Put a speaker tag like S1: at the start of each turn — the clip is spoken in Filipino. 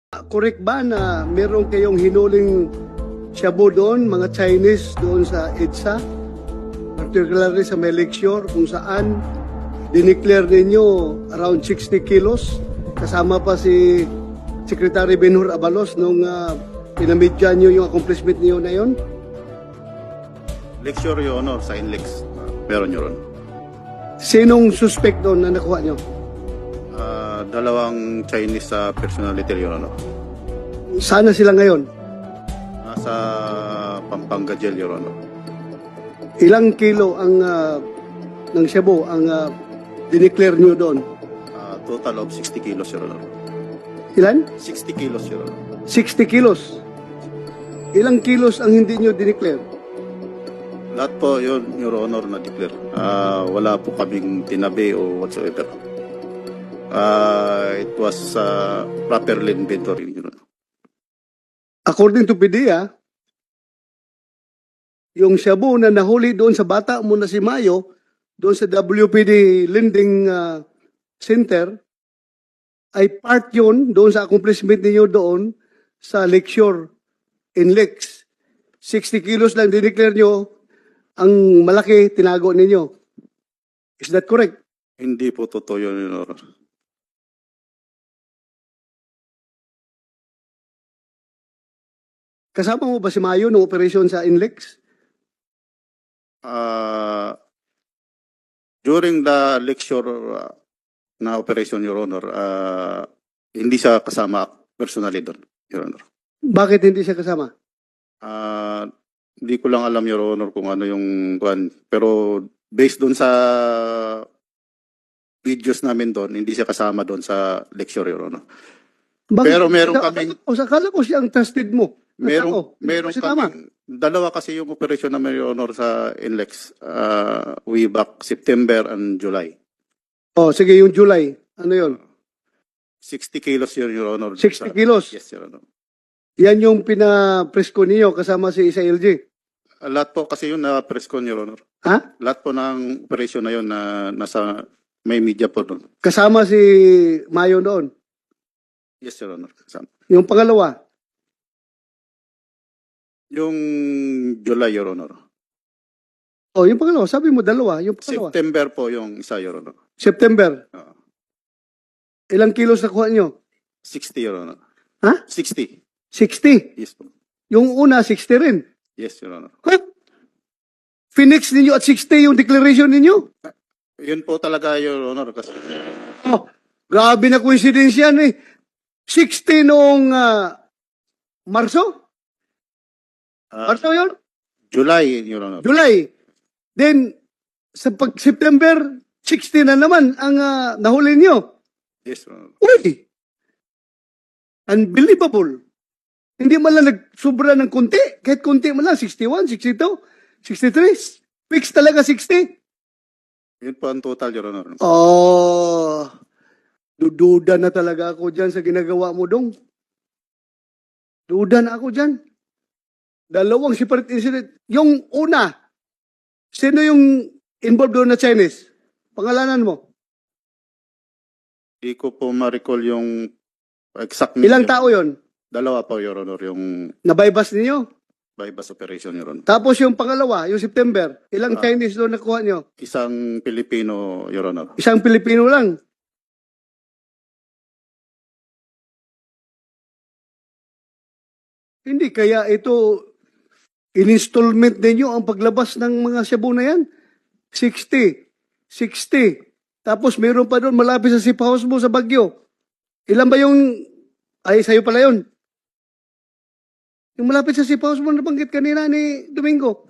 S1: Correct ba na meron kayong hinuling shabu doon, mga Chinese doon sa EDSA? Particularly sa may lecture kung saan dineclare ninyo around 60 kilos. Kasama pa si Secretary Benhur Abalos nung pinamidya nyo yung accomplishment niyo na yon.
S2: Lecture Your Honor sa INLEX. Meron yun.
S1: Sinong suspect doon na nakuha nyo?
S2: Dalawang Chinese personality, Your Honor.
S1: Sana sila ngayon?
S2: Nasa Pampanga Jail, Your Honor.
S1: Ilang kilo ang ng shabu ang dineclare nyo doon?
S2: Total of 60 kilos, Your Honor.
S1: Ilan?
S2: 60 kilos, Your Honor.
S1: 60 kilos. Ilang kilos ang hindi nyo dineclare?
S2: Lahat po yun, Your Honor, na-declare. Wala po kaming tinabi o whatsoever. It was properly inventory, Your Honor.
S1: According to PDEA, yung shabu na nahuli doon sa bata mo na si Mayo, doon sa WPD Lending Center, ay part yun doon sa accomplishment niyo doon sa lecture in Lex. 60 kilos lang dineclare nyo, ang malaki tinago ninyo. Is that correct?
S2: Hindi po totoo yun, Your Honor.
S1: Kasama mo ba si Mayo ng operasyon sa INLEX?
S2: During the lecture na operation, Your Honor, hindi siya kasama personally doon, Your Honor.
S1: Bakit hindi siya kasama?
S2: Hindi ko lang alam, Your Honor, kung ano yung kuan. Pero based doon sa videos namin doon, hindi siya kasama doon sa lecture, Your Honor.
S1: Bakit?
S2: Pero meron kaming...
S1: Akala ko siya ang trusted mo.
S2: Meron
S1: Kasi tama.
S2: kaming... Dalawa kasi yung operation namin, Your Honor, sa INLEX. Way back September and July.
S1: Oh, sige, yung July. Ano yun?
S2: 60 kilos yun, Your Honor.
S1: 60 kilos?
S2: Yes, Your Honor.
S1: Yan yung pina-presko niyo kasama si Isa LG.
S2: Lahat po kasi yun na press con, Your Honor.
S1: Ha?
S2: Lahat po ng operation na yun na nasa may media po doon.
S1: Kasama si Mayo doon.
S2: Yes, Your Honor. Kasama.
S1: Yung pangalawa,
S2: Yung July, Your Honor.
S1: oh, yung pangalawa, sabi mo dalawa, yung pangalawa.
S2: September po yung isa, Your Honor.
S1: September.
S2: Oo.
S1: Ilang kilos nakuha nyo?
S2: 60, Your Honor.
S1: Ha?
S2: 60.
S1: 60.
S2: Yes po.
S1: Yung una, 60 rin.
S2: Yes, Your Honor.
S1: Ha? Phoenix ninyo at 60 yung declaration ninyo?
S2: Yun po talaga, Your Honor. Kasi
S1: Oh, grabe na coincidence yan eh. 60 noong Marso? Marso yun?
S2: July, Your Honor.
S1: July. Then, sa September, 60 na naman ang nahuli nyo.
S2: Yes, Your Honor.
S1: Uy! Unbelievable. Hindi man lang nagsubra ng konti. Kahit konti man lang, 61, 62, 63. Fix talaga 60.
S2: Yun po ang total, Your Honor.
S1: Oh, dududa na talaga ako dyan sa ginagawa mo dong. Duda na ako dyan. Dalawang separate incident. Yung una, sino yung involved doon na Chinese? Pangalanan mo.
S2: Hindi ko po ma-recall yung exact
S1: Ilang tao yon?
S2: Dalawa po, Your Honor, yung
S1: Nabaybas ninyo?
S2: bypass operation, Your Honor.
S1: Tapos yung pangalawa, yung September, ilang Chinese doon nakuha nyo?
S2: Isang Pilipino, Your Honor.
S1: Isang Pilipino lang. Hindi kaya ito in-installment ninyo ang paglabas ng mga shabu na yan? 60. 60. Tapos meron pa doon malapit sa safe house mo sa Baguio. Ilan ba yung... Ay, sa'yo pala yun. Yung malapit sa safe house mo nabanggit kanina ni Domingo.